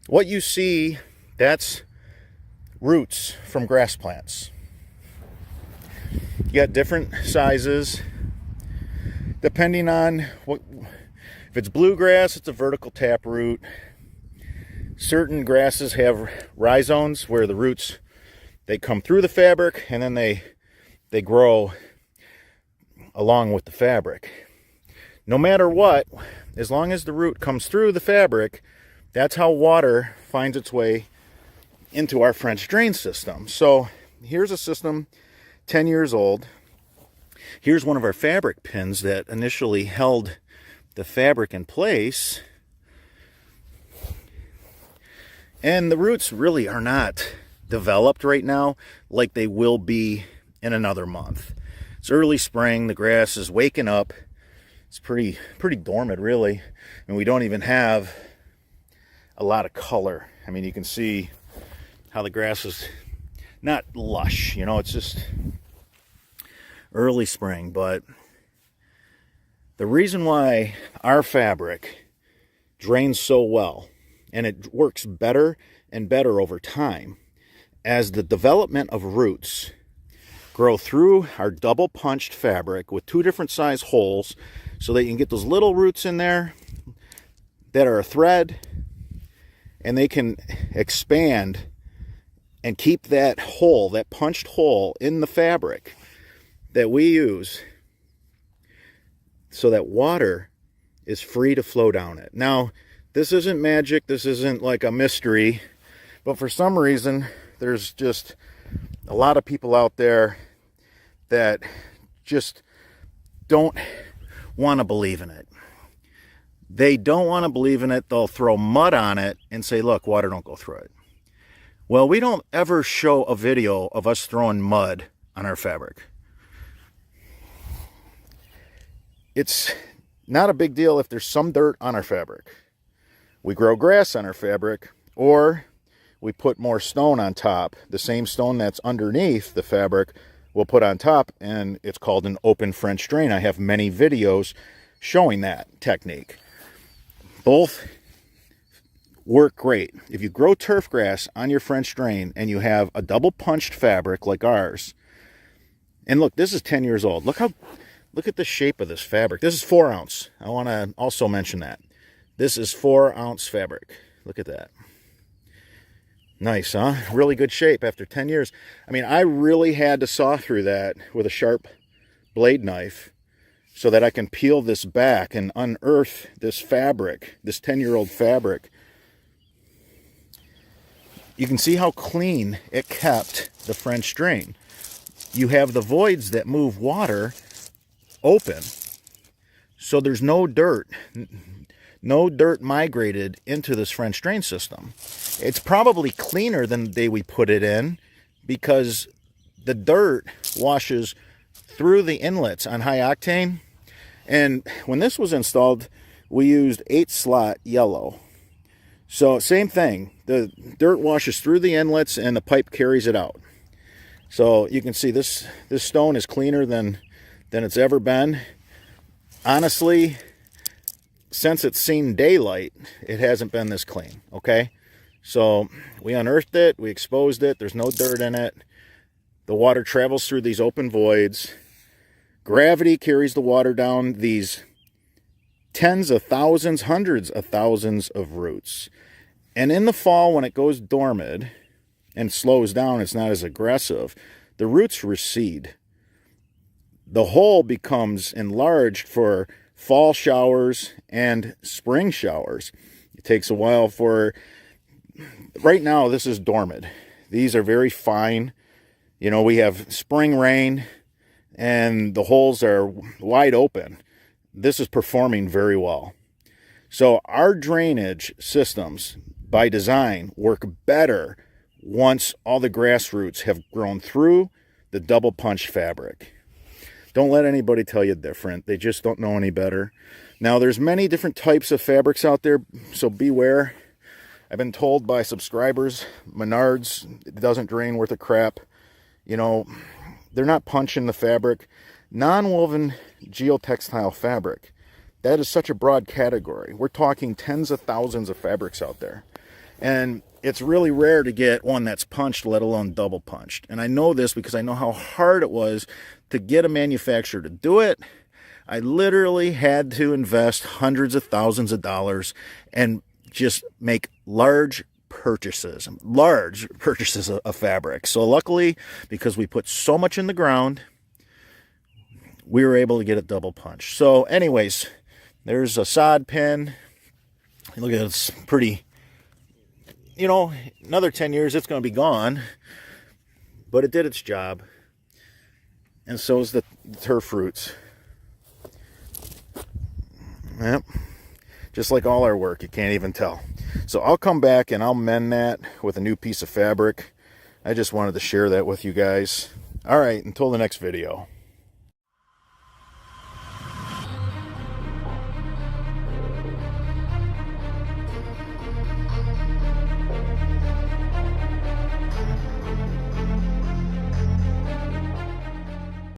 What you see, that's roots from grass plants. You got different sizes depending on what. If it's bluegrass, it's a vertical taproot. Certain grasses have rhizomes where the roots, they come through the fabric and then they grow along with the fabric. No matter what, as long as the root comes through the fabric, that's how water finds its way into our French drain system. So here's a system 10 years old. Here's one of our fabric pins that initially held the fabric in place. And the roots really are not developed right now like they will be in another month. It's early spring, the grass is waking up. It's pretty dormant, really. And we don't even have a lot of color. I mean, you can see how the grass is not lush, you know, it's just early spring. But the reason why our fabric drains so well, and it works better and better over time, as the development of roots grow through our double punched fabric with 2 different size holes, so that you can get those little roots in there that are a thread, and they can expand and keep that hole, that punched hole in the fabric that we use, so that water is free to flow down it. Now, this isn't magic, this isn't like a mystery, but for some reason, there's just a lot of people out there that just don't want to believe in it. They don't want to believe in it. They'll throw mud on it and say, look, water don't go through it. Well, we don't ever show a video of us throwing mud on our fabric. It's not a big deal if there's some dirt on our fabric. We grow grass on our fabric, or we put more stone on top. The same stone that's underneath the fabric we'll put on top, and it's called an open French drain. I have many videos showing that technique. Both work great. If you grow turf grass on your French drain and you have a double punched fabric like ours, and look, this is 10 years old. Look at the shape of this fabric. This is 4 ounce. I want to also mention that. This is 4 ounce fabric. Look at that. Nice, huh? Really good shape after 10 years. I mean, I really had to saw through that with a sharp blade knife so that I can peel this back and unearth this fabric, this 10-year-old fabric. You can see how clean it kept the French drain. You have the voids that move water open, so there's no dirt. No dirt migrated into this French drain system. It's probably cleaner than the day we put it in, because the dirt washes through the inlets on high octane. And when this was installed, we used 8-slot yellow. So same thing, the dirt washes through the inlets and the pipe carries it out. So you can see this stone is cleaner than it's ever been. Honestly, since it's seen daylight, it hasn't been this clean, okay? So we unearthed it, we exposed it, there's no dirt in it. The water travels through these open voids. Gravity carries the water down these tens of thousands, hundreds of thousands of roots. And in the fall, when it goes dormant and slows down, it's not as aggressive, the roots recede. The hole becomes enlarged for fall showers and spring showers. It takes a while for, right now this is dormant. These are very fine. You know, we have spring rain and the holes are wide open. This is performing very well. So our drainage systems by design work better once all the grass roots have grown through the double punch fabric. Don't let anybody tell you different. They just don't know any better. Now, there's many different types of fabrics out there, so beware. I've been told by subscribers, Menards, it doesn't drain worth a crap. You know, they're not punching the fabric. Non-woven geotextile fabric, that is such a broad category. We're talking tens of thousands of fabrics out there. And it's really rare to get one that's punched, let alone double punched. And I know this because I know how hard it was to get a manufacturer to do it. I literally had to invest hundreds of thousands of dollars and just make large purchases of fabric. So luckily, because we put so much in the ground, we were able to get it double punched. So anyways, there's a sod pin. Look at it, it's pretty, you know, another 10 years it's going to be gone, but it did its job. And so is the turf roots. Yep. Just like all our work, you can't even tell. So I'll come back and I'll mend that with a new piece of fabric. I just wanted to share that with you guys. All right, until the next video.